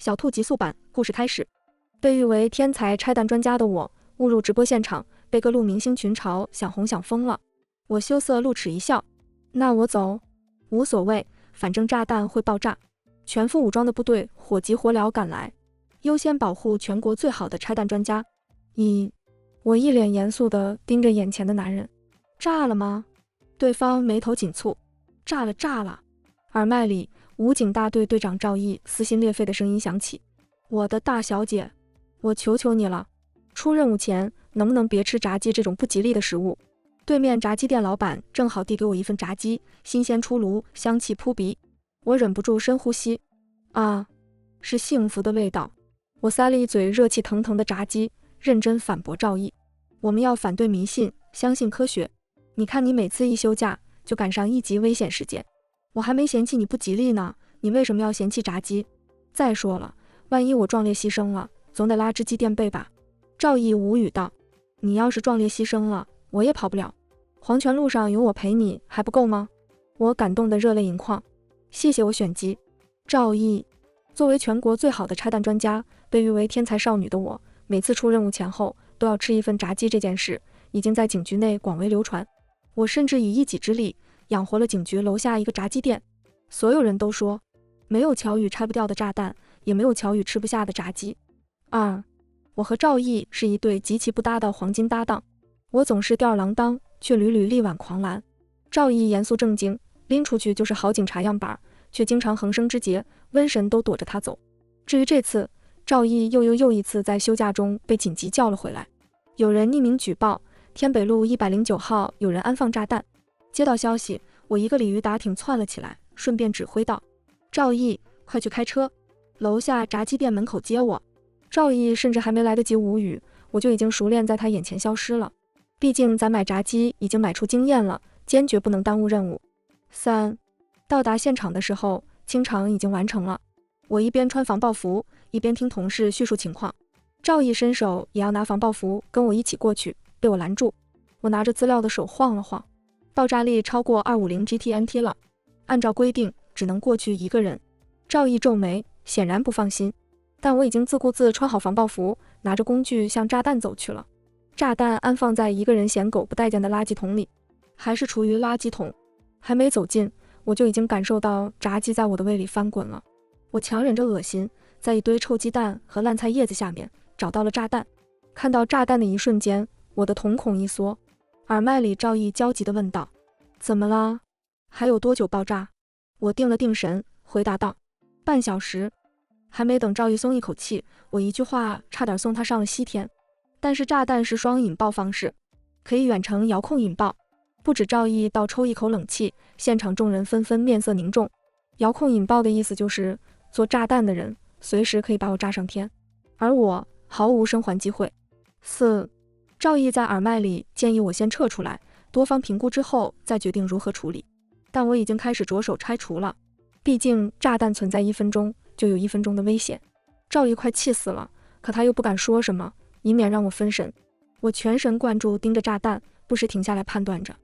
小兔极速版故事开始。被誉为天才拆弹专家的我，误入直播现场，被各路明星群嘲想红想疯了。我羞涩露齿一笑，那我走，无所谓，反正炸弹会爆炸。全副武装的部队火急火燎赶来，优先保护全国最好的拆弹专家。我一脸严肃地盯着眼前的男人，炸了吗？对方眉头紧蹙，炸了炸了。耳麦里武警大队队长赵毅撕心裂肺的声音响起，我的大小姐，我求求你了，出任务前能不能别吃炸鸡这种不吉利的食物。对面炸鸡店老板正好递给我一份炸鸡，新鲜出炉，香气扑鼻。我忍不住深呼吸，啊，是幸福的味道。我塞了一嘴热气腾腾的炸鸡，认真反驳赵毅，我们要反对迷信，相信科学。你看你每次一休假就赶上一级危险事件，我还没嫌弃你不吉利呢，你为什么要嫌弃炸鸡？再说了，万一我壮烈牺牲了，总得拉只鸡垫背吧。赵毅无语道，你要是壮烈牺牲了，我也跑不了。黄泉路上有我陪你还不够吗？我感动得热泪盈眶，谢谢我选鸡。赵毅，作为全国最好的拆弹专家，被誉为天才少女的我，每次出任务前后都要吃一份炸鸡这件事，已经在警局内广为流传。我甚至以一己之力养活了警局楼下一个炸鸡店。所有人都说，没有乔宇拆不掉的炸弹，也没有乔宇吃不下的炸鸡。我和赵毅是一对极其不搭的黄金搭档，我总是吊儿郎当，却屡屡力挽狂澜。赵毅严肃正经，拎出去就是好警察样板，却经常横生枝节，瘟神都躲着他走。至于这次，赵毅又一次在休假中被紧急叫了回来。有人匿名举报，天北路109号有人安放炸弹。接到消息，我一个鲤鱼打挺窜了起来，顺便指挥道，赵毅，快去开车，楼下炸鸡店门口接我。赵毅甚至还没来得及无语，我就已经熟练在他眼前消失了。毕竟咱买炸鸡已经买出经验了，坚决不能耽误任务。到达现场的时候，清场已经完成了。我一边穿防爆服，一边听同事叙述情况。赵毅伸手也要拿防爆服跟我一起过去，被我拦住。我拿着资料的手晃了晃，爆炸力超过250 GTNT 了，按照规定只能过去一个人。赵毅皱眉，显然不放心，但我已经自顾自穿好防爆服，拿着工具向炸弹走去了。炸弹安放在一个人嫌狗不待见的垃圾桶里，还是厨余垃圾桶。还没走近，我就已经感受到炸鸡在我的胃里翻滚了。我强忍着恶心，在一堆臭鸡蛋和烂菜叶子下面找到了炸弹。看到炸弹的一瞬间，我的瞳孔一缩。耳麦里赵毅焦急地问道，怎么了？还有多久爆炸？我定了定神，回答道，半小时。还没等赵毅松一口气，我一句话差点送他上了西天。但是炸弹是双引爆方式，可以远程遥控引爆。不止赵毅倒抽一口冷气，现场众人纷纷面色凝重。遥控引爆的意思就是做炸弹的人随时可以把我炸上天，而我毫无生还机会。赵毅在耳麦里建议我先撤出来，多方评估之后再决定如何处理。但我已经开始着手拆除了，毕竟炸弹存在1分钟就有1分钟的危险。赵毅快气死了，可他又不敢说什么，以免让我分神。我全神贯注盯着炸弹，不时停下来判断着。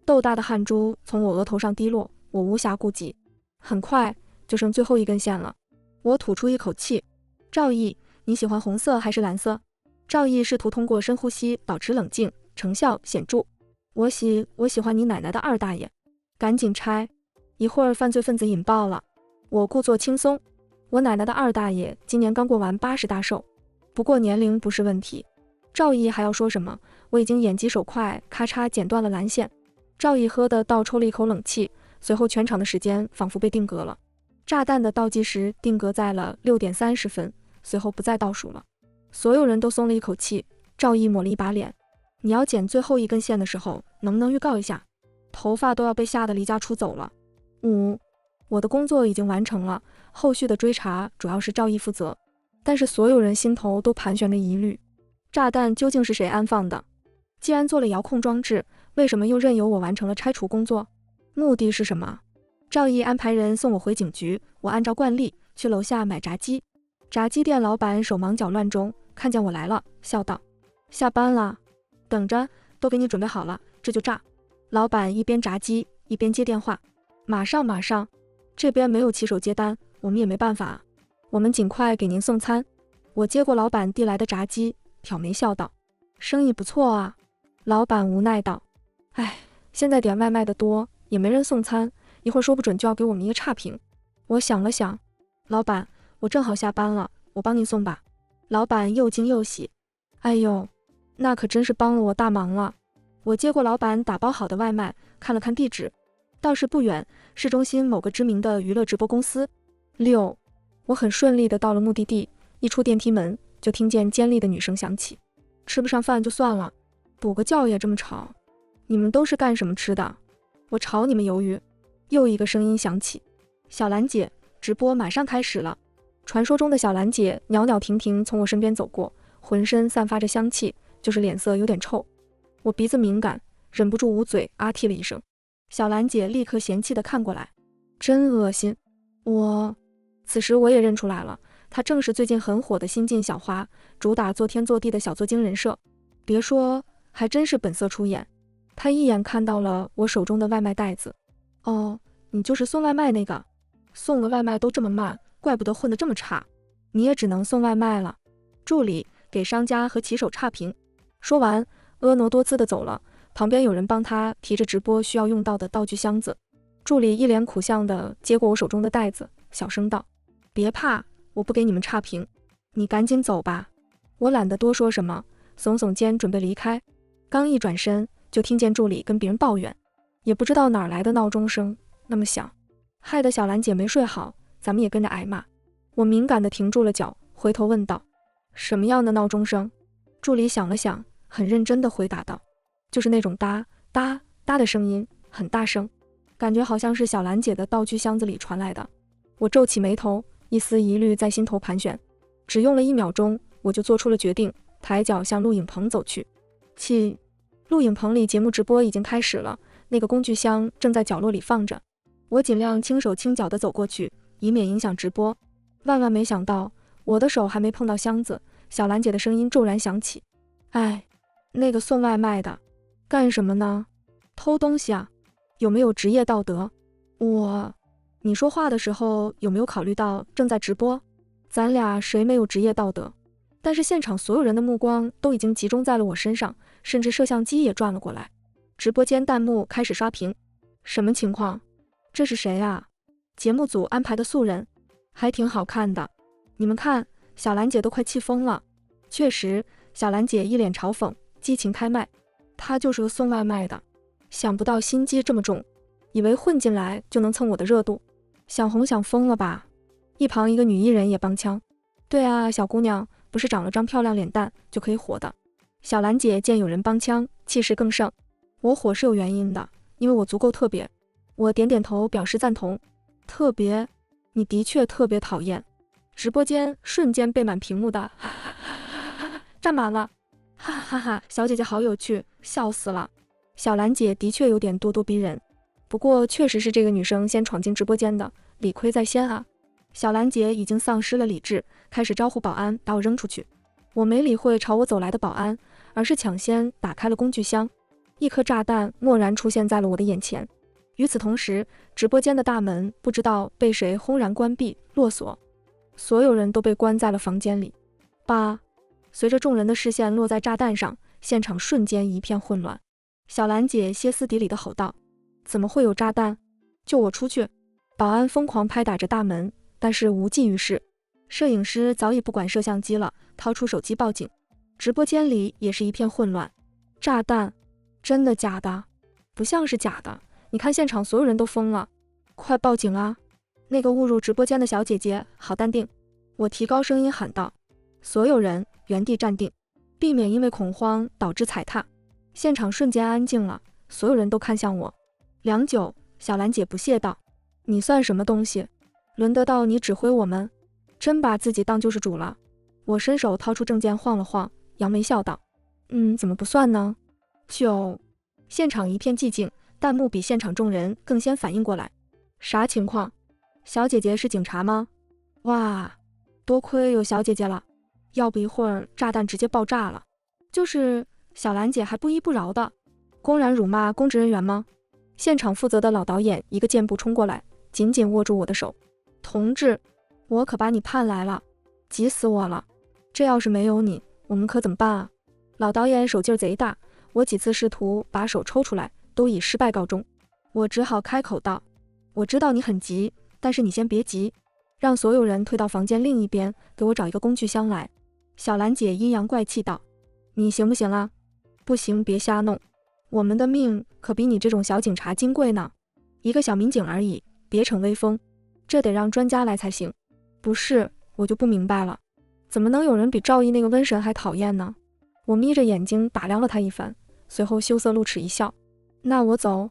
豆大的汗珠从我额头上滴落，我无暇顾及。很快就剩最后一根线了，我吐出一口气。赵毅，你喜欢红色还是蓝色？赵毅试图通过深呼吸保持冷静，成效显著。我喜欢你奶奶的二大爷。赶紧拆，一会儿犯罪分子引爆了。我故作轻松，我奶奶的二大爷今年刚过完80大寿，不过年龄不是问题。赵毅还要说什么，我已经眼疾手快，咔嚓剪断了蓝线。赵毅喝的倒抽了一口冷气，随后全场的时间仿佛被定格了。炸弹的倒计时定格在了6点30分，随后不再倒数了。所有人都松了一口气。赵毅抹了一把脸，你要剪最后一根线的时候，能不能预告一下？头发都要被吓得离家出走了。我的工作已经完成了，后续的追查主要是赵毅负责。但是所有人心头都盘旋着疑虑，炸弹究竟是谁安放的？既然做了遥控装置，为什么又任由我完成了拆除工作？目的是什么？赵毅安排人送我回警局，我按照惯例去楼下买炸鸡。炸鸡店老板手忙脚乱中看见我来了，笑道，下班了，等着，都给你准备好了，这就炸。老板一边炸鸡一边接电话，马上，这边没有骑手接单，我们也没办法。我们尽快给您送餐。我接过老板递来的炸鸡，挑眉笑道：生意不错啊。老板无奈道：哎，现在点外卖的多，也没人送餐，一会儿说不准就要给我们一个差评。我想了想，老板，我正好下班了，我帮您送吧。老板又惊又喜，哎呦，那可真是帮了我大忙了。我接过老板打包好的外卖，看了看地址，倒是不远，市中心某个知名的娱乐直播公司。我很顺利的到了目的地，一出电梯门就听见尖利的女声响起：吃不上饭就算了，补个觉也这么吵，你们都是干什么吃的？我炒你们鱿鱼。又一个声音响起：小兰姐，直播马上开始了。传说中的小兰姐袅袅婷婷从我身边走过，浑身散发着香气，就是脸色有点臭。我鼻子敏感，忍不住捂嘴啊嚏了一声。小兰姐立刻嫌弃地看过来：真恶心。此时我也认出来了，她正是最近很火的新晋小花，主打做天做地的小作精人设。别说，还真是本色出演。她一眼看到了我手中的外卖袋子。哦，你就是送外卖那个？送个外卖都这么慢，怪不得混得这么差。你也只能送外卖了。助理，给商家和骑手差评。说完，婀娜多姿地走了，旁边有人帮他提着直播需要用到的道具箱子。助理一脸苦相地接过我手中的袋子，小声道：别怕，我不给你们差评，你赶紧走吧。我懒得多说什么，耸耸肩准备离开。刚一转身，就听见助理跟别人抱怨：也不知道哪儿来的闹钟声，那么响，害得小兰姐没睡好，咱们也跟着挨骂。我敏感地停住了脚，回头问道：什么样的闹钟声？助理想了想，很认真地回答道：就是那种哒哒哒的声音，很大声，感觉好像是小兰姐的道具箱子里传来的。我皱起眉头，一丝疑虑在心头盘旋。只用了1秒钟，我就做出了决定，抬脚向录影棚走去。录影棚里节目直播已经开始了，那个工具箱正在角落里放着。我尽量轻手轻脚地走过去，以免影响直播。万万没想到，我的手还没碰到箱子，小兰姐的声音骤然响起：哎，那个送外卖的，干什么呢？偷东西啊？有没有职业道德？你说话的时候有没有考虑到正在直播？咱俩谁没有职业道德？但是现场所有人的目光都已经集中在了我身上，甚至摄像机也转了过来。直播间弹幕开始刷屏：什么情况？这是谁啊？节目组安排的素人，还挺好看的。你们看，小兰姐都快气疯了。确实，小兰姐一脸嘲讽，激情开麦：她就是个送外卖的，想不到心机这么重，以为混进来就能蹭我的热度，想红想疯了吧？一旁一个女艺人也帮腔：对啊，小姑娘，不是长了张漂亮脸蛋就可以火的。小兰姐见有人帮腔，气势更盛：我火是有原因的，因为我足够特别。我点点头表示赞同。特别？你的确特别讨厌。直播间瞬间被满屏幕的站满了，哈哈哈！小姐姐好有趣，笑死了。小兰姐的确有点咄咄逼人，不过确实是这个女生先闯进直播间的，理亏在先啊。小兰姐已经丧失了理智，开始招呼保安把我扔出去。我没理会朝我走来的保安，而是抢先打开了工具箱，一颗炸弹蓦然出现在了我的眼前。与此同时，直播间的大门不知道被谁轰然关闭落锁，所有人都被关在了房间里。吧，随着众人的视线落在炸弹上，现场瞬间一片混乱。小兰姐歇斯底里地吼道：怎么会有炸弹？救我出去！保安疯狂拍打着大门，但是无济于事。摄影师早已不管摄像机了，掏出手机报警。直播间里也是一片混乱。炸弹？真的假的？不像是假的，你看现场所有人都疯了，快报警啊！那个误入直播间的小姐姐好淡定。我提高声音喊道。所有人原地站定，避免因为恐慌导致踩踏。现场瞬间安静了，所有人都看向我。良久，小兰姐不屑道：你算什么东西？轮得到你指挥我们？真把自己当救世主了？我伸手掏出证件晃了晃，扬眉笑道：怎么不算呢？现场一片寂静，弹幕比现场众人更先反应过来。啥情况？小姐姐是警察吗？哇，多亏有小姐姐了，要不一会儿炸弹直接爆炸了。就是小兰姐还不依不饶的，公然辱骂公职人员吗？现场负责的老导演一个箭步冲过来，紧紧握住我的手。同志，我可把你盼来了，急死我了。这要是没有你，我们可怎么办啊？老导演手劲贼大，我几次试图把手抽出来，都以失败告终。我只好开口道：我知道你很急，但是你先别急，让所有人退到房间另一边，给我找一个工具箱来。小兰姐阴阳怪气道：你行不行啊？不行别瞎弄，我们的命可比你这种小警察金贵呢。一个小民警而已，别逞威风，这得让专家来才行。不是，我就不明白了，怎么能有人比赵毅那个瘟神还讨厌呢？我眯着眼睛打量了他一番，随后羞涩露齿一笑。那我走？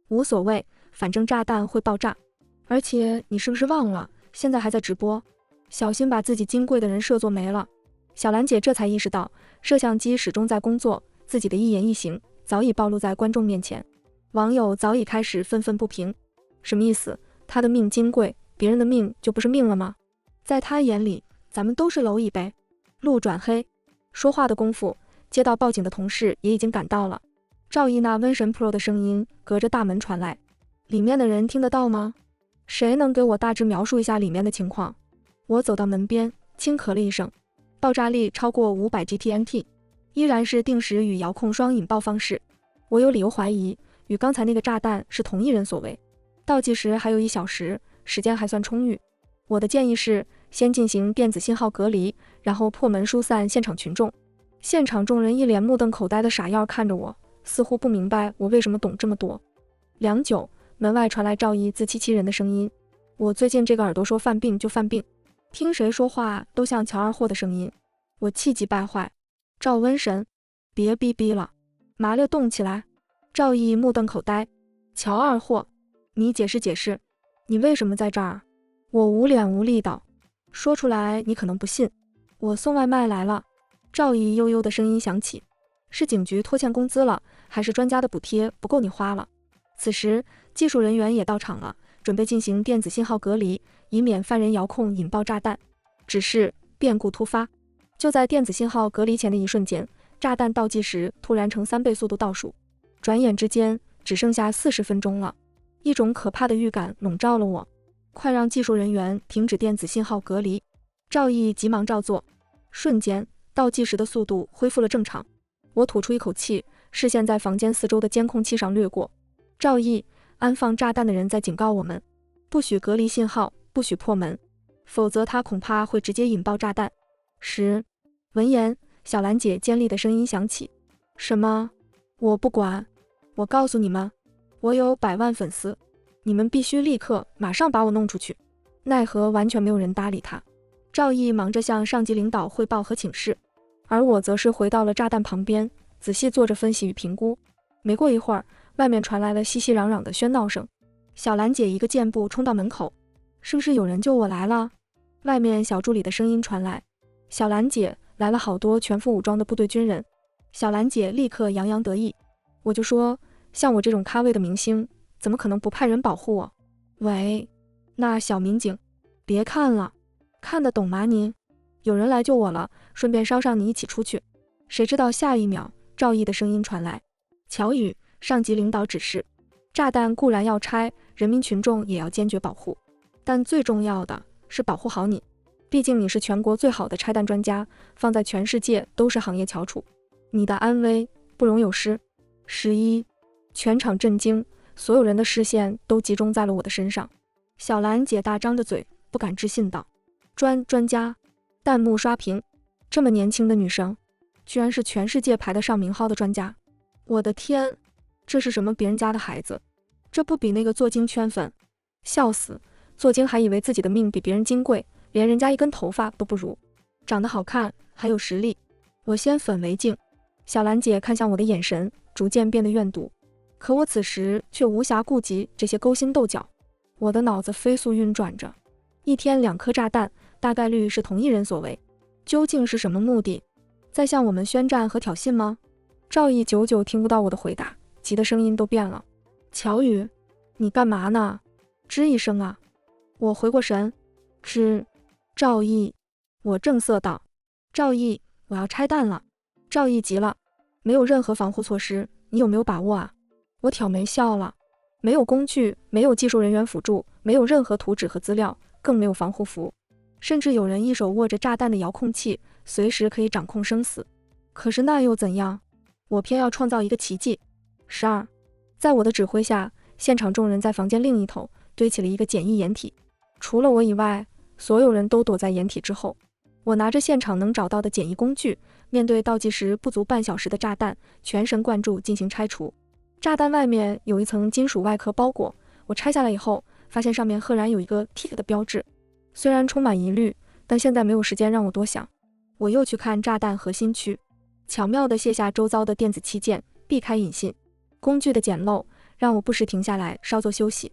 无所谓，反正炸弹会爆炸。而且你是不是忘了，现在还在直播，小心把自己金贵的人设做没了。小兰姐这才意识到，摄像机始终在工作，自己的一言一行早已暴露在观众面前。网友早已开始愤愤不平，什么意思？他的命金贵，别人的命就不是命了吗？在他眼里，咱们都是蝼蚁呗。路转黑，说话的功夫，接到报警的同事也已经赶到了。赵毅那瘟神 Pro 的声音隔着大门传来，里面的人听得到吗？谁能给我大致描述一下里面的情况？我走到门边，轻咳了一声。爆炸力超过500 GTMT， 依然是定时与遥控双引爆方式。我有理由怀疑，与刚才那个炸弹是同一人所为。倒计时还有1小时，时间还算充裕。我的建议是，先进行电子信号隔离，然后破门疏散现场群众。现场众人一脸目瞪口呆的傻样看着我，似乎不明白我为什么懂这么多。良久，门外传来赵毅自欺欺人的声音：我最近这个耳朵说犯病就犯病，听谁说话都像乔二货的声音。我气急败坏：赵瘟神，别逼逼了，麻溜动起来！赵毅目瞪口呆：乔二货，你解释解释，你为什么在这儿？我无脸无力道：说出来你可能不信，我送外卖来了。赵毅悠悠的声音响起：是警局拖欠工资了，还是专家的补贴不够你花了？此时技术人员也到场了，准备进行电子信号隔离，以免犯人遥控引爆炸弹。只是变故突发，就在电子信号隔离前的一瞬间，炸弹倒计时突然呈3倍速度倒数，转眼之间只剩下40分钟了。一种可怕的预感笼罩了我，快让技术人员停止电子信号隔离。赵毅急忙照做，瞬间倒计时的速度恢复了正常。我吐出一口气，视线在房间四周的监控器上掠过。赵毅，安放炸弹的人在警告我们，不许隔离信号，不许破门，否则他恐怕会直接引爆炸弹。闻言，小兰姐尖利的声音响起：什么？我不管，我告诉你们，我有100万粉丝，你们必须立刻马上把我弄出去。奈何完全没有人搭理他。赵毅忙着向上级领导汇报和请示，而我则是回到了炸弹旁边，仔细做着分析与评估。没过一会儿，外面传来了熙熙攘攘的喧闹声。小兰姐一个箭步冲到门口：是不是有人救我来了？外面小助理的声音传来：小兰姐，来了好多全副武装的部队军人。小兰姐立刻洋洋得意：我就说，像我这种咖位的明星，怎么可能不派人保护我？喂，那小民警，别看了，看得懂吗您？有人来救我了，顺便捎上你一起出去。谁知道下一秒，赵毅的声音传来：乔宇，上级领导指示，炸弹固然要拆，人民群众也要坚决保护，但最重要的是保护好你，毕竟你是全国最好的拆弹专家，放在全世界都是行业翘楚，你的安危不容有失。全场震惊，所有人的视线都集中在了我的身上。小兰姐大张着嘴，不敢置信道：专家。弹幕刷屏：这么年轻的女生，居然是全世界排得上名号的专家。我的天，这是什么别人家的孩子？这不比那个做精圈粉？笑死，做精还以为自己的命比别人金贵，连人家一根头发都不如。长得好看，还有实力，我先粉为敬。小兰姐看向我的眼神逐渐变得怨毒，可我此时却无暇顾及这些勾心斗角。我的脑子飞速运转着，一天2颗炸弹，大概率是同一人所为，究竟是什么目的？在向我们宣战和挑衅吗？赵毅久久听不到我的回答，急得声音都变了：乔宇，你干嘛呢？吱一声啊！我回过神，赵毅，我正色道：赵毅，我要拆弹了。赵毅急了：没有任何防护措施，你有没有把握啊？我挑眉笑了：没有工具，没有技术人员辅助，没有任何图纸和资料，更没有防护服。甚至有人一手握着炸弹的遥控器，随时可以掌控生死。可是那又怎样？我偏要创造一个奇迹。12，在我的指挥下，现场众人在房间另一头堆起了一个简易掩体，除了我以外，所有人都躲在掩体之后。我拿着现场能找到的简易工具，面对倒计时不足半小时的炸弹，全神贯注进行拆除。炸弹外面有一层金属外壳包裹，我拆下来以后，发现上面赫然有一个 TIC 的标志。虽然充满疑虑，但现在没有时间让我多想。我又去看炸弹核心区，巧妙地卸下周遭的电子器件，避开引信。工具的简陋让我不时停下来稍作休息，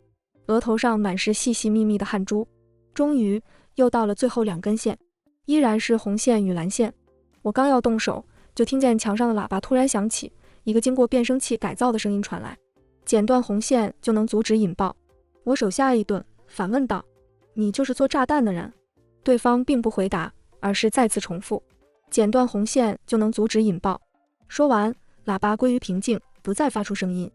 额头上满是细细密密的汗珠。终于又到了最后2根线，依然是红线与蓝线。我刚要动手，就听见墙上的喇叭突然响起，一个经过变声器改造的声音传来：剪断红线就能阻止引爆。我手下一顿，反问道：你就是做炸弹的人？对方并不回答，而是再次重复：剪断红线就能阻止引爆。说完，喇叭归于平静，不再发出声音。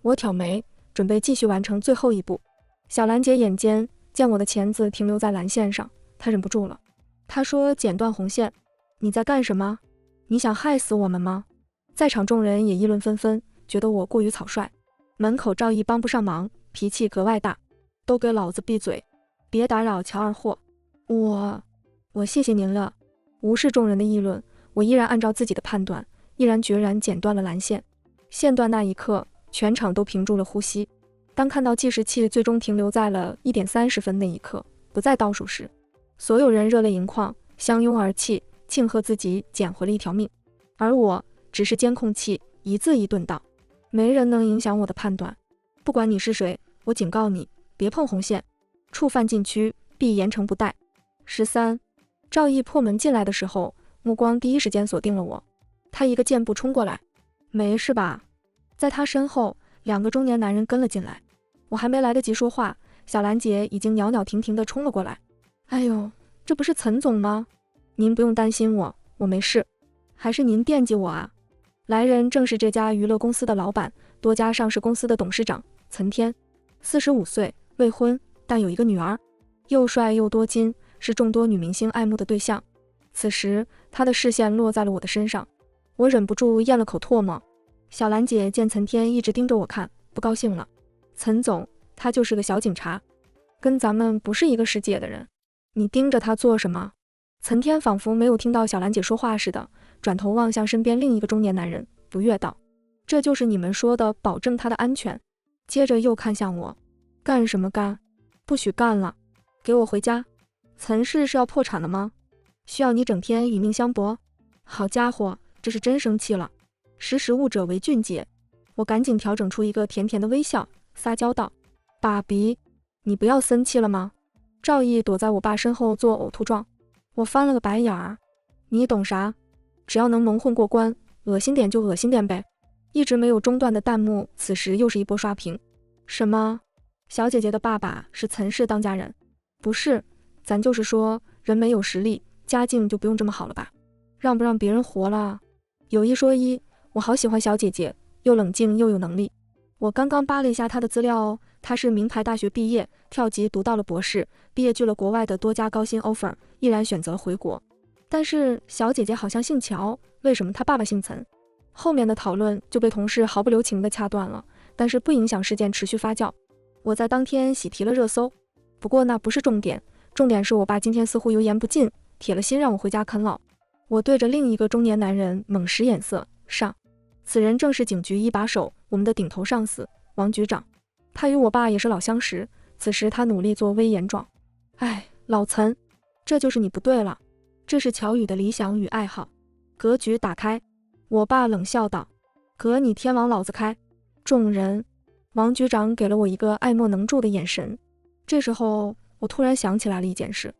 我挑眉，准备继续完成最后一步。小兰姐眼尖，见我的钳子停留在蓝线上，她忍不住了。她说：剪断红线，你在干什么？你想害死我们吗？在场众人也议论纷纷，觉得我过于草率。门口赵毅帮不上忙，脾气格外大，都给老子闭嘴，别打扰乔二货。我谢谢您了。无视众人的议论，我依然按照自己的判断，毅然决然剪断了蓝线。线断那一刻，全场都屏住了呼吸。当看到计时器最终停留在了1点30分那一刻，不再倒数时，所有人热泪盈眶，相拥而泣，庆贺自己捡回了一条命。而我只是监控器，一字一顿道：没人能影响我的判断，不管你是谁，我警告你，别碰红线，触犯禁区必严惩不贷。13，赵毅破门进来的时候，目光第一时间锁定了我，他一个箭步冲过来。没事吧？在他身后，2个中年男人跟了进来。我还没来得及说话，小兰姐已经袅袅婷婷地冲了过来。哎呦，这不是岑总吗？您不用担心我，我没事。还是您惦记我啊？来人正是这家娱乐公司的老板，多家上市公司的董事长岑天，45岁，未婚，但有一个女儿，又帅又多金，是众多女明星爱慕的对象。此时他的视线落在了我的身上，我忍不住咽了口唾沫。小兰姐见岑天一直盯着我看，不高兴了。岑总，他就是个小警察，跟咱们不是一个世界的人，你盯着他做什么？岑天仿佛没有听到小兰姐说话似的，转头望向身边另一个中年男人，不悦道：这就是你们说的保证他的安全？接着又看向我：干什么干？不许干了，给我回家。岑氏是要破产了吗？需要你整天与命相搏？好家伙，这是真生气了。识时务者为俊杰。我赶紧调整出一个甜甜的微笑，撒娇道：爸比，你不要生气了吗？赵毅躲在我爸身后做呕吐状。我翻了个白眼儿，你懂啥？只要能蒙混过关，恶心点就恶心点呗。一直没有中断的弹幕此时又是一波刷屏。什么？小姐姐的爸爸是岑氏当家人？不是，咱就是说人没有实力，家境就不用这么好了吧？让不让别人活了？有一说一，我好喜欢小姐姐，又冷静又有能力。我刚刚扒了一下她的资料哦，她是名牌大学毕业，跳级读到了博士，毕业拒了国外的多家高薪 offer， 毅然选择了回国。但是小姐姐好像姓乔，为什么她爸爸姓岑？后面的讨论就被同事毫不留情地掐断了，但是不影响事件持续发酵。我在当天喜提了热搜，不过那不是重点，重点是我爸今天似乎油盐不进，铁了心让我回家啃老。我对着另一个中年男人猛使眼色，上。此人正是警局一把手，我们的顶头上司王局长。他与我爸也是老相识，此时他努力做威严状。哎，老岑，这就是你不对了，这是乔宇的理想与爱好。格局打开。我爸冷笑道：格你天往老子开。众人。王局长给了我一个爱莫能助的眼神。这时候我突然想起来了一件事。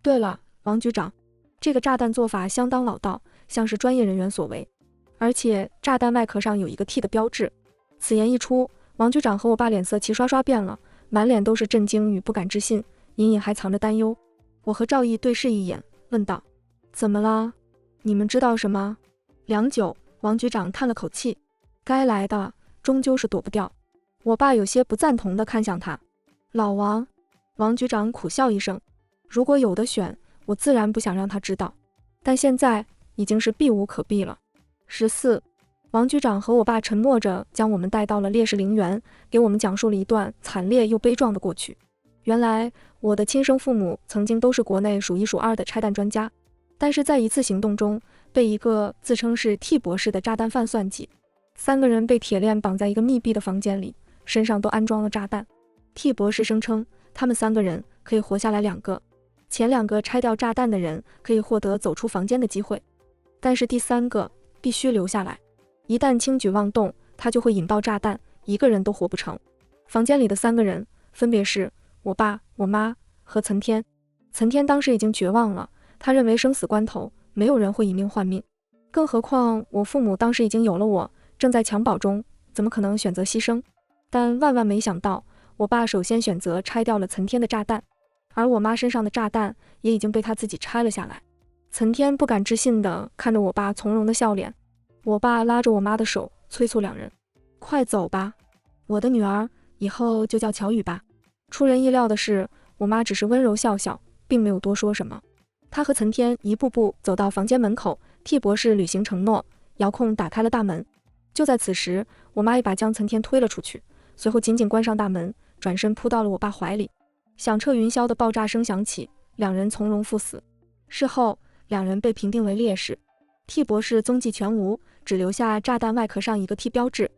对了，王局长，这个炸弹做法相当老道，像是专业人员所为，而且炸弹外壳上有一个 T 的标志。此言一出，王局长和我爸脸色齐刷刷变了，满脸都是震惊与不敢置信，隐隐还藏着担忧。我和赵毅对视一眼，问道：怎么了？你们知道什么？良久，王局长叹了口气：该来的终究是躲不掉。我爸有些不赞同地看向他。老王，王局长苦笑一声：如果有的选，我自然不想让他知道，但现在已经是避无可避了。14. 王局长和我爸沉默着将我们带到了烈士陵园，给我们讲述了一段惨烈又悲壮的过去。原来我的亲生父母曾经都是国内数一数二的拆弹专家，但是在一次行动中被一个自称是 T 博士的炸弹犯算计，3个人被铁链绑在一个密闭的房间里，身上都安装了炸弹。T 博士声称他们3个人可以活下来2个，前2个拆掉炸弹的人可以获得走出房间的机会，但是第3个必须留下来，一旦轻举妄动，他就会引爆炸弹，1个人都活不成。房间里的3个人分别是我爸、我妈和岑天。岑天当时已经绝望了，他认为生死关头没有人会以命换命，更何况我父母当时已经有了我，正在襁褓中，怎么可能选择牺牲？但万万没想到，我爸首先选择拆掉了岑天的炸弹，而我妈身上的炸弹也已经被他自己拆了下来。岑天不敢置信地看着我爸从容的笑脸，我爸拉着我妈的手，催促2人：快走吧，我的女儿，以后就叫乔雨吧。出人意料的是，我妈只是温柔笑笑，并没有多说什么。她和岑天一步步走到房间门口，T 博士履行承诺，遥控打开了大门。就在此时，我妈一把将岑天推了出去，随后紧紧关上大门，转身扑到了我爸怀里。响彻云霄的爆炸声响起，2人从容赴死。事后，2人被评定为烈士。T 博士踪迹全无，只留下炸弹外壳上一个 T 标志。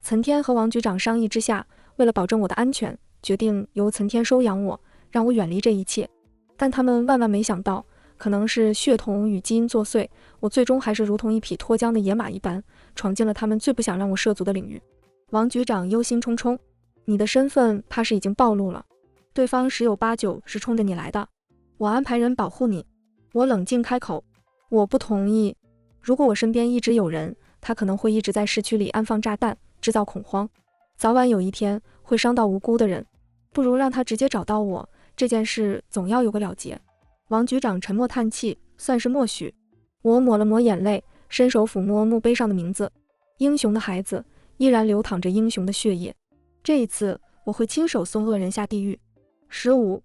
岑天和王局长商议之下，为了保证我的安全，决定由岑天收养我，让我远离这一切。但他们万万没想到，可能是血统与基因作祟，我最终还是如同一匹脱缰的野马一般，闯进了他们最不想让我涉足的领域。王局长忧心忡忡：你的身份怕是已经暴露了，对方十有八九是冲着你来的，我安排人保护你。我冷静开口：我不同意。如果我身边一直有人，他可能会一直在市区里安放炸弹，制造恐慌，早晚有一天会伤到无辜的人，不如让他直接找到我，这件事总要有个了结。王局长沉默叹气，算是默许。我抹了抹眼泪，伸手抚摸墓碑上的名字。英雄的孩子依然流淌着英雄的血液，这一次我会亲手送恶人下地狱。15.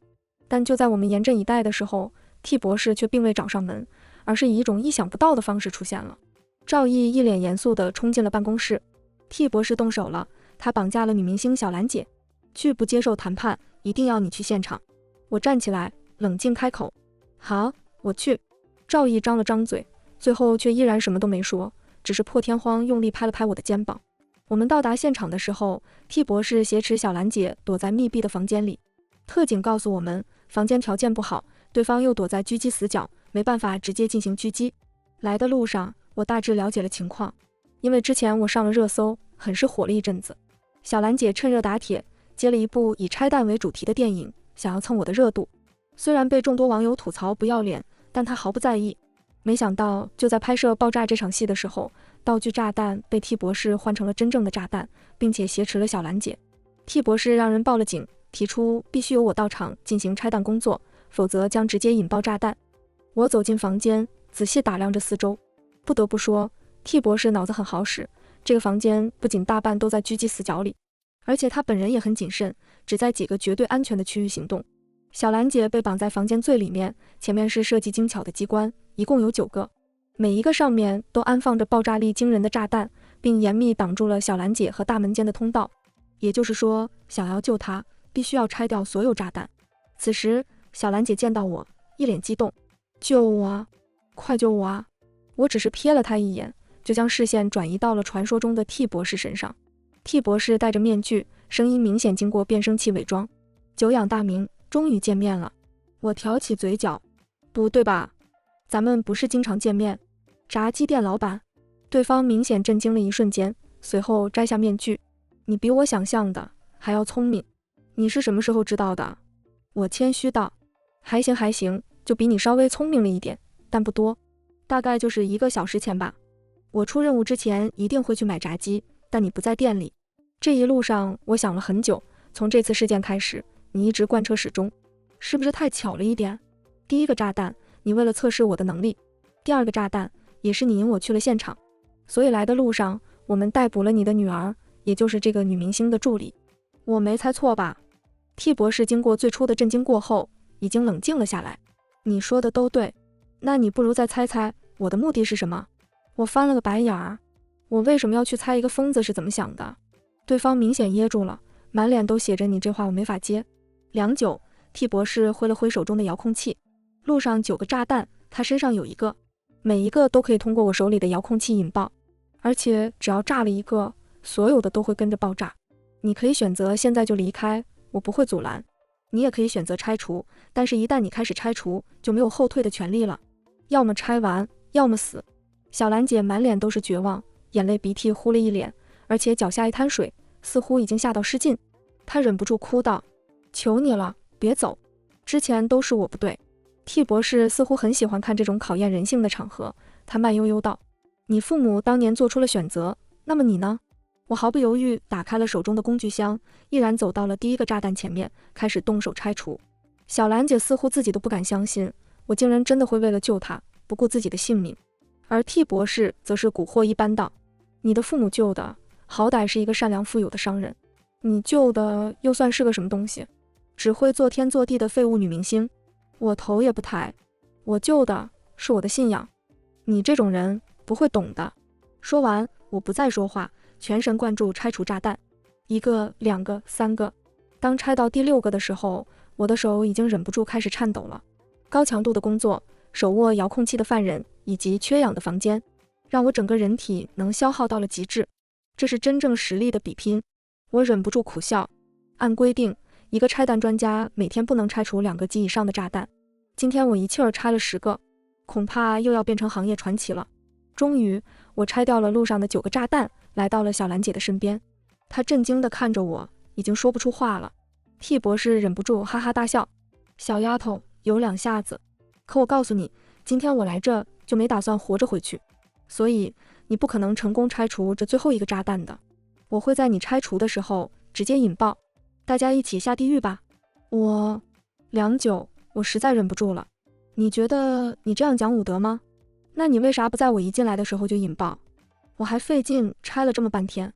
但就在我们严阵以待的时候， T 博士却并未找上门，而是以一种意想不到的方式出现了。赵毅一脸严肃地冲进了办公室。 T 博士动手了，他绑架了女明星小兰姐，拒不接受谈判，一定要你去现场。我站起来，冷静开口：好，我去。赵毅张了张嘴，最后却依然什么都没说，只是破天荒用力拍了拍我的肩膀。我们到达现场的时候， T 博士挟持小兰姐躲在密闭的房间里。特警告诉我们，房间条件不好，对方又躲在狙击死角，没办法直接进行狙击。来的路上，我大致了解了情况，因为之前我上了热搜，很是火了一阵子。小兰姐趁热打铁，接了一部以拆弹为主题的电影，想要蹭我的热度。虽然被众多网友吐槽不要脸，但她毫不在意。没想到就在拍摄爆炸这场戏的时候，道具炸弹被 T 博士换成了真正的炸弹，并且挟持了小兰姐。T 博士让人报了警，提出必须由我到场进行拆弹工作，否则将直接引爆炸弹。我走进房间，仔细打量着四周。不得不说， T 博士脑子很好使，这个房间不仅大半都在狙击死角里，而且他本人也很谨慎，只在几个绝对安全的区域行动。小兰姐被绑在房间最里面，前面是设计精巧的机关，一共有9个，每一个上面都安放着爆炸力惊人的炸弹，并严密挡住了小兰姐和大门间的通道。也就是说，想要救她，必须要拆掉所有炸弹。此时，小兰姐见到我，一脸激动：救我啊！快救我啊！我只是瞥了她一眼，就将视线转移到了传说中的 T 博士身上。T 博士戴着面具，声音明显经过变声器伪装：久仰大名，终于见面了。我挑起嘴角：不对吧？咱们不是经常见面？炸鸡店老板？对方明显震惊了一瞬间，随后摘下面具：你比我想象的还要聪明。你是什么时候知道的？我谦虚道：还行还行，就比你稍微聪明了一点，但不多，大概就是1个小时前吧。我出任务之前一定会去买炸鸡，但你不在店里。这一路上我想了很久，从这次事件开始，你一直贯彻始终，是不是太巧了一点？第一个炸弹，你为了测试我的能力；第二个炸弹，也是你引我去了现场。所以来的路上，我们逮捕了你的女儿，也就是这个女明星的助理。我没猜错吧？ T 博士经过最初的震惊过后，已经冷静了下来。你说的都对，那你不如再猜猜我的目的是什么？我翻了个白眼儿，我为什么要去猜一个疯子是怎么想的？对方明显噎住了，满脸都写着你这话我没法接。良久，T 博士挥了挥手中的遥控器，路上9个炸弹，他身上有1个，每一个都可以通过我手里的遥控器引爆，而且只要炸了1个，所有的都会跟着爆炸。你可以选择现在就离开，我不会阻拦。你也可以选择拆除，但是一旦你开始拆除，就没有后退的权利了。要么拆完，要么死。小兰姐满脸都是绝望，眼泪鼻涕呼了一脸，而且脚下一滩水，似乎已经吓到失禁。她忍不住哭道：求你了，别走，之前都是我不对。T 博士似乎很喜欢看这种考验人性的场合，他慢悠悠道：你父母当年做出了选择，那么你呢？我毫不犹豫打开了手中的工具箱，毅然走到了第1个炸弹前面，开始动手拆除。小兰姐似乎自己都不敢相信，我竟然真的会为了救她，不顾自己的性命。而 T 博士则是蛊惑一般道：你的父母救的，好歹是一个善良富有的商人，你救的又算是个什么东西？只会做天做地的废物女明星。我头也不抬，我救的是我的信仰，你这种人不会懂的。说完，我不再说话，全神贯注拆除炸弹，1个、2个、3个。当拆到第6个的时候，我的手已经忍不住开始颤抖了。高强度的工作，手握遥控器的犯人，以及缺氧的房间，让我整个人体能消耗到了极致。这是真正实力的比拼。我忍不住苦笑。按规定，一个拆弹专家每天不能拆除2个及以上的炸弹。今天我一气儿拆了10个，恐怕又要变成行业传奇了。终于，我拆掉了路上的9个炸弹，来到了小兰姐的身边。她震惊地看着我，已经说不出话了。T 博士忍不住哈哈大笑：小丫头，有2下子。可我告诉你，今天我来这就没打算活着回去，所以你不可能成功拆除这最后1个炸弹的。我会在你拆除的时候直接引爆，大家一起下地狱吧。良久，我实在忍不住了。你觉得你这样讲武德吗？那你为啥不在我一进来的时候就引爆？我还费劲拆了这么半天。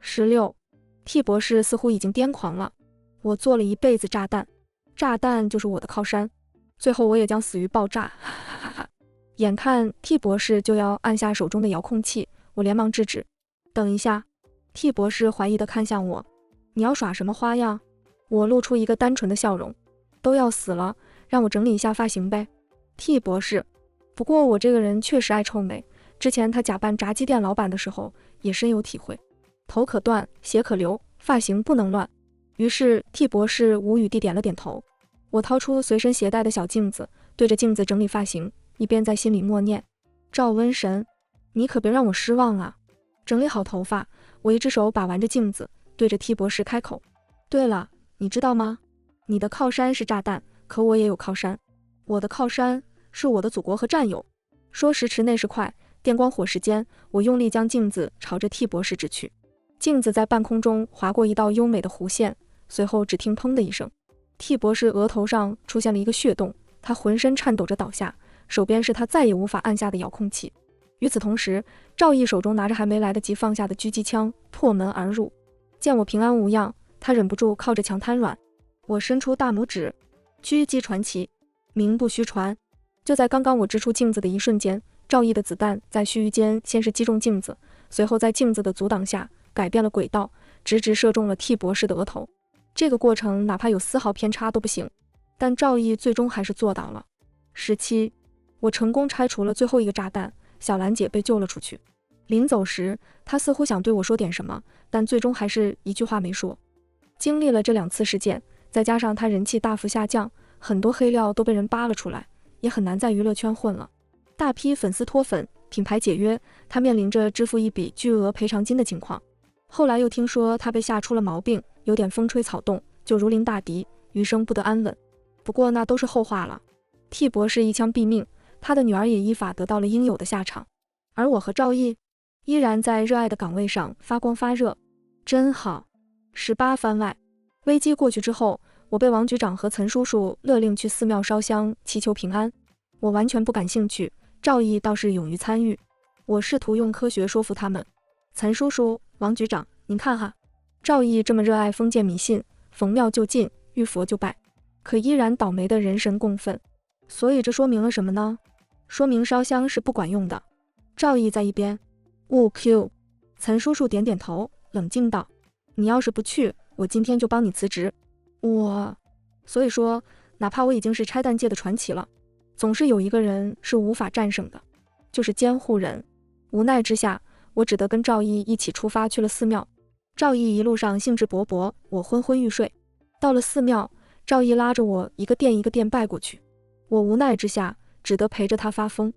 16，T 博士似乎已经癫狂了。我做了一辈子炸弹，炸弹就是我的靠山，最后我也将死于爆炸。哈哈哈！眼看 T 博士就要按下手中的遥控器，我连忙制止。等一下。T 博士怀疑地看向我，你要耍什么花样？我露出一个单纯的笑容。都要死了，让我整理一下发型呗。T 博士，不过我这个人确实爱臭美，之前他假扮炸鸡店老板的时候也深有体会。头可断，血可流，发型不能乱。于是 T 博士无语地点了点头。我掏出随身携带的小镜子，对着镜子整理发型，一边在心里默念：赵瘟神，你可别让我失望啊。整理好头发，我一只手把玩着镜子，对着 T 博士开口：对了，你知道吗？你的靠山是炸弹，可我也有靠山。我的靠山是我的祖国和战友。说时迟那时快，电光火石间，我用力将镜子朝着 T 博士指去。镜子在半空中划过一道优美的弧线，随后只听砰的一声， T 博士额头上出现了一个血洞，他浑身颤抖着倒下，手边是他再也无法按下的遥控器。与此同时，赵毅手中拿着还没来得及放下的狙击枪，破门而入。见我平安无恙，他忍不住靠着墙瘫软。我伸出大拇指，狙击传奇，名不虚传。就在刚刚我掷出镜子的一瞬间，赵毅的子弹在须臾间先是击中镜子，随后在镜子的阻挡下改变了轨道，直直射中了 T 博士的额头。这个过程哪怕有丝毫偏差都不行，但赵毅最终还是做到了。17，我成功拆除了最后一个炸弹，小兰姐被救了出去。临走时，她似乎想对我说点什么，但最终还是一句话没说。经历了这2次事件，再加上她人气大幅下降，很多黑料都被人扒了出来，也很难在娱乐圈混了。大批粉丝脱粉，品牌解约，她面临着支付一笔巨额赔偿金的情况。后来又听说她被吓出了毛病，有点风吹草动，就如临大敌，余生不得安稳。不过那都是后话了。T 博士一枪毙命，他的女儿也依法得到了应有的下场，而我和赵毅依然在热爱的岗位上发光发热，真好。18番外，危机过去之后，我被王局长和岑叔叔勒令去寺庙烧香祈求平安，我完全不感兴趣，赵毅倒是勇于参与。我试图用科学说服他们。岑叔叔，王局长，您看哈，赵毅这么热爱封建迷信，逢庙就进，遇佛就拜，可依然倒霉的人神共愤。所以这说明了什么呢？说明烧香是不管用的。赵毅在一边，勿 Q。岑叔叔点点头，冷静道：“你要是不去，我今天就帮你辞职。”所以说，哪怕我已经是拆弹界的传奇了，总是有一个人是无法战胜的，就是监护人。无奈之下，我只得跟赵毅一起出发去了寺庙。赵毅一路上兴致勃勃，我昏昏欲睡。到了寺庙，赵毅拉着我一个殿一个殿拜过去，我无奈之下只得陪着他发疯。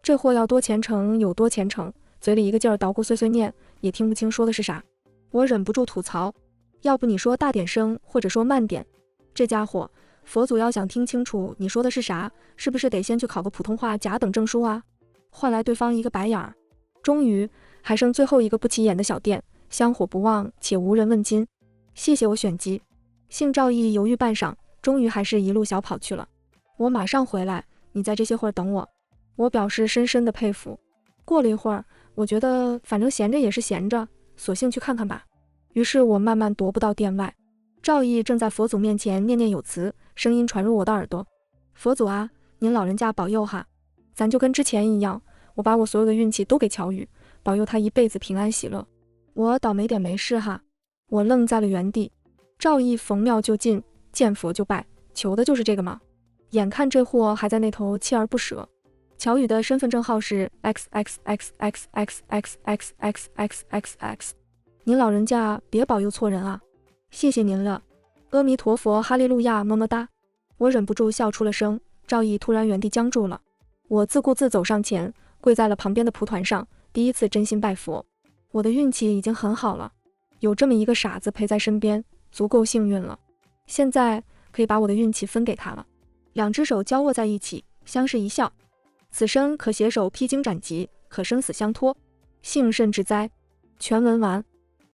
这货要多虔诚有多虔诚，嘴里一个劲儿捣鼓碎碎念，也听不清说的是啥。我忍不住吐槽，要不你说大点声，或者说慢点。这家伙，佛祖要想听清楚你说的是啥，是不是得先去考个普通话甲等证书啊？换来对方一个白眼儿。终于还剩最后一个不起眼的小店，香火不旺且无人问津。谢谢我选机。姓赵毅犹豫半晌，终于还是一路小跑去了。我马上回来，你在这些会儿等我。我表示深深的佩服。过了一会儿，我觉得反正闲着也是闲着，索性去看看吧。于是我慢慢踱步到店外，赵毅正在佛祖面前念念有词，声音传入我的耳朵：“佛祖啊，您老人家保佑哈，咱就跟之前一样，我把我所有的运气都给乔宇，保佑他一辈子平安喜乐。我倒霉点没事哈。”我愣在了原地。赵毅逢庙就进，见佛就拜，求的就是这个吗？眼看这货还在那头锲而不舍。乔宇的身份证号是 XXXXXXXXXXX。您老人家别保佑错人啊！谢谢您了，阿弥陀佛，哈利路亚，么么哒。我忍不住笑出了声。赵毅突然原地僵住了，我自顾自走上前，跪在了旁边的蒲团上，第一次真心拜佛。我的运气已经很好了，有这么一个傻子陪在身边，足够幸运了。现在可以把我的运气分给他了。两只手交握在一起，相视一笑。此生可携手披荆斩棘，可生死相托，幸甚至哉。全文完。